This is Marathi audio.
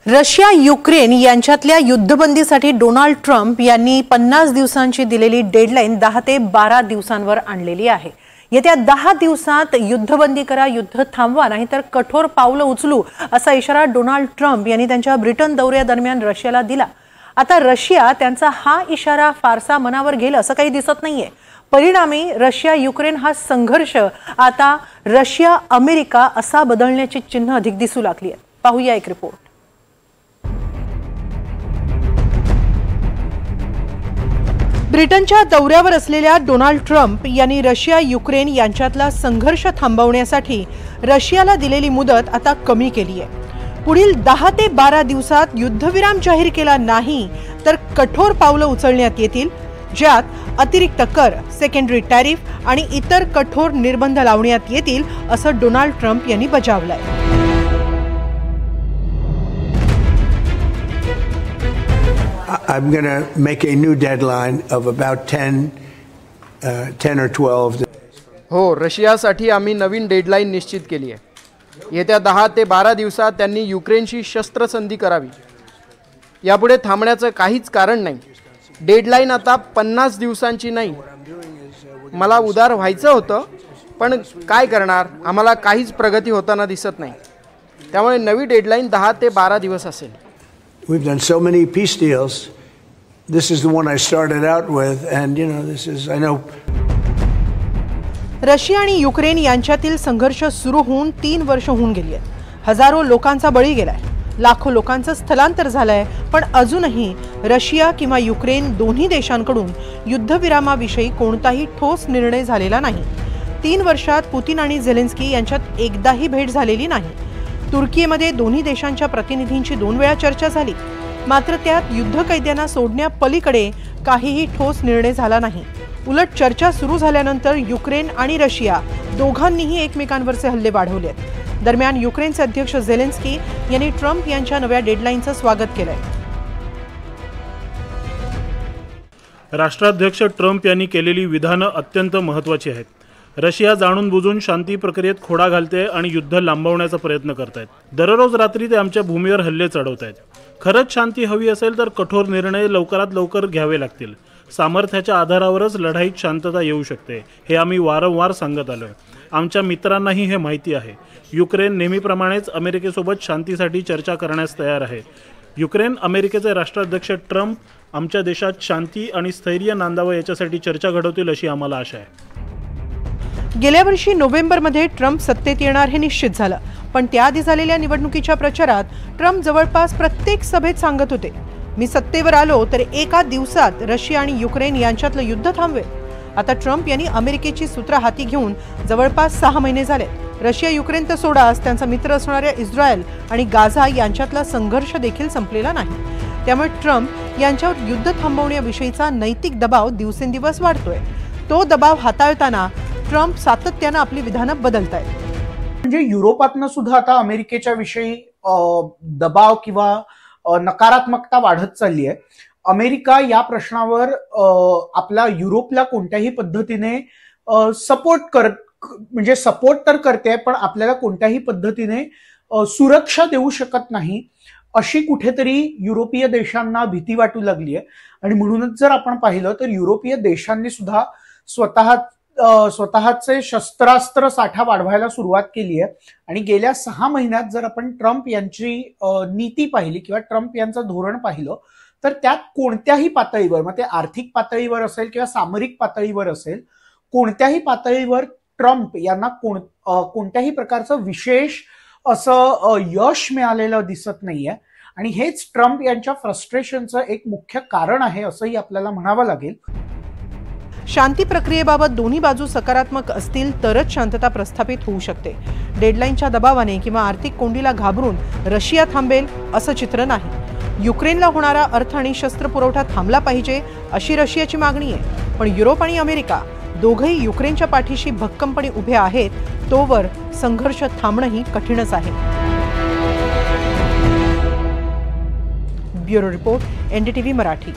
रशिया युक्रेन यांच्यातल्या युद्धबंदीसाठी डोनाल्ड ट्रम्प यांनी 50 दिवसांची दिलेली डेडलाईन 10 ते 12 दिवसांवर आणलेली आहे। येत्या 10 दिवसात युद्धबंदी करा, युद्ध थांबवा, नाहीतर कठोर पावलं उचलू असा इशारा डोनाल्ड ट्रम्प यांनी त्यांच्या ब्रिटन दौऱ्यादरम्यान रशियाला दिला। आता रशिया त्यांचा हा इशारा फारसा मनावर घेईल असं काही दिसत नाहीये। परिणामी रशिया युक्रेन हा संघर्ष आता रशिया अमेरिका असा बदलण्याची चिन्ह अधिक दिसू लागली आहेत। पाहूया एक रिपोर्ट। ब्रिटनच्या दौऱ्यावर असलेल्या डोनाल्ड ट्रम्प यांनी रशिया युक्रेन यांच्यातला संघर्ष थांबवण्यासाठी रशियाला दिलेली मुदत आता कमी केली आहे। पुढील 10 ते 12 दिवसात युद्धविराम जाहीर केला नाही तर कठोर पावलं उचलण्यात येतील, ज्यात अतिरिक्त कर, सेकंडरी टॅरिफ आणि इतर कठोर निर्बंध लावण्यात येतील असं डोनाल्ड ट्रम्प यांनी बजावलंय। I'm going to make a new deadline of about 10 or 12 days. हो, रशियासाठी आम्ही नवीन डेडलाईन निश्चित केली आहे। येत्या 10 ते 12 दिवसात त्यांनी युक्रेनशी शस्त्रसंधी करावी। यापुढे थांबण्याचं काहीच कारण नाही। डेडलाईन आता 50 दिवसांची नाही। मला उदार व्हायचं होतं, पण काय करणार, आम्हाला काहीच प्रगती होताना दिसत नाही। त्यामुळे नवी डेडलाईन 10 ते 12 दिवस असेल। We've done so many peace deals. This is the one I started out with, and this is, I know. Russia आणि युक्रेन यांच्यातील संघर्ष सुरू होऊन 3 वर्ष होऊन गेली आहेत। हजारो लोकांचा बळी गेलाय, लाखो लोकांचं स्थलांतर झालंय, पण अजूनही रशिया किंवा युक्रेन दोन्ही देशांकडून युद्धविरामाविषयी कोणताही ठोस निर्णय झालेला नाही। 3 वर्षात पुतिन आणि झेलेन्स्की यांच्यात एकदाही भेट झालेली नाही। तुर्कीमध्ये दोन्ही देशांच्या प्रतिनिधींची 2 वेळा चर्चा झाली, मात्र त्यात युद्ध कैद्यांना सोडण्यापलीकडे काहीही ठोस निर्णय झाला नाही। उलट चर्चा सुरू झाल्यानंतर युक्रेन आणि रशिया दोघांनीही एकमेकांवरचे हल्ले वाढवलेत। दरम्यान युक्रेनचे अध्यक्ष झेलेन्स्की यांनी ट्रम्प यांच्या नव्या डेडलाईनचं स्वागत केलंय। राष्ट्राध्यक्ष ट्रम्प यांनी केलेली विधानं अत्यंत महत्त्वाची आहेत। रशिया जाणून बुजून शांती प्रक्रियेत खोडा घालते आणि युद्ध लांबवण्याचा प्रयत्न करतायत। दररोज रात्री ते आमच्या भूमीवर हल्ले चढवतायत। खरंच शांती हवी असेल तर कठोर निर्णय लवकरात लवकर घ्यावे लागतील। सामर्थ्याच्या आधारावरच लढाईत शांतता येऊ शकते, हे आम्ही वारंवार सांगत आलोय। आमच्या मित्रांनाही हे माहिती आहे। युक्रेन नेहमीप्रमाणेच अमेरिकेसोबत शांतीसाठी चर्चा करण्यास तयार आहे। युक्रेन अमेरिकेचे राष्ट्राध्यक्ष ट्रम्प आमच्या देशात शांती आणि स्थैर्य नांदावं याच्यासाठी चर्चा घडवतील अशी आम्हाला आशा आहे। गेल्या वर्षी नोव्हेंबरमध्ये ट्रम्प सत्तेत येणार हे निश्चित झालं, पण त्याआधी झालेल्या निवडणुकीच्या प्रचारात ट्रम्प जवळपास प्रत्येक सभेत सांगत होते, मी सत्तेवर आलो तर एका दिवसात रशिया आणि युक्रेन यांच्यातलं युद्ध थांबवेल। आता ट्रम्प यांनी अमेरिकेची सूत्र हाती घेऊन जवळपास 6 महिने झाले। रशिया युक्रेन तर सोडाच, त्यांचा मित्र असणाऱ्या इस्रायल आणि गाझा यांच्यातला संघर्ष देखील संपलेला नाही। त्यामुळे ट्रम्प यांच्यावर युद्ध थांबवण्याविषयीचा नैतिक दबाव दिवसेंदिवस वाढतोय। तो दबाव हाताळताना ट्रम्प सातत्याने आपली विधानं बदलतायत। म्हणजे युरोपातनं सुद्धा आता अमेरिकेच्या विषयी दबाव किंवा नकारात्मकता वाढत चालली आहे। अमेरिका या प्रश्नावर आपला युरोपला कोणत्याही पद्धतीने सपोर्ट तर करते, पण आपल्याला कोणत्याही पद्धतीने सुरक्षा देऊ शकत नाही, अशी कुठेतरी युरोपीय देशांना भीती वाटू लागली आहे। आणि म्हणूनच जर आपण पाहिलं तर युरोपीय देशांनी सुद्धा स्वतःचे शस्त्रास्त्र साठा वाढवायला सुरुवात केली आहे। आणि गेल्या 6 महिन्यात जर आपण ट्रम्प यांची नीती पाहिली किंवा ट्रम्प यांचं धोरण पाहिलं तर त्यात कोणत्याही पातळीवर, मग ते आर्थिक पातळीवर असेल किंवा सामरिक पातळीवर असेल, कोणत्याही पातळीवर ट्रम्प यांना कोणत्याही प्रकारचं विशेष असं यश मिळालेलं दिसत नाहीये। आणि हेच ट्रम्प यांच्या फ्रस्ट्रेशनचं एक मुख्य कारण आहे असंही आपल्याला म्हणावं लागेल। शांती प्रक्रियेबाबत दोन्ही बाजू सकारात्मक असतील तरच शांतता प्रस्थापित होऊ शकते। डेडलाईनच्या दबावाने किंवा आर्थिक कोंडीला घाबरून रशिया थांबेल असं चित्र नाही। युक्रेनला होणारा अर्थ आणि शस्त्र पुरवठा थांबला पाहिजे अशी रशियाची मागणी आहे, पण युरोप आणि अमेरिका दोघेही युक्रेनच्या पाठीशी भक्कमपणे उभे आहेत, तोवर संघर्ष थांबणंही कठीणच आहे। Bureau report, NDTV Marathi.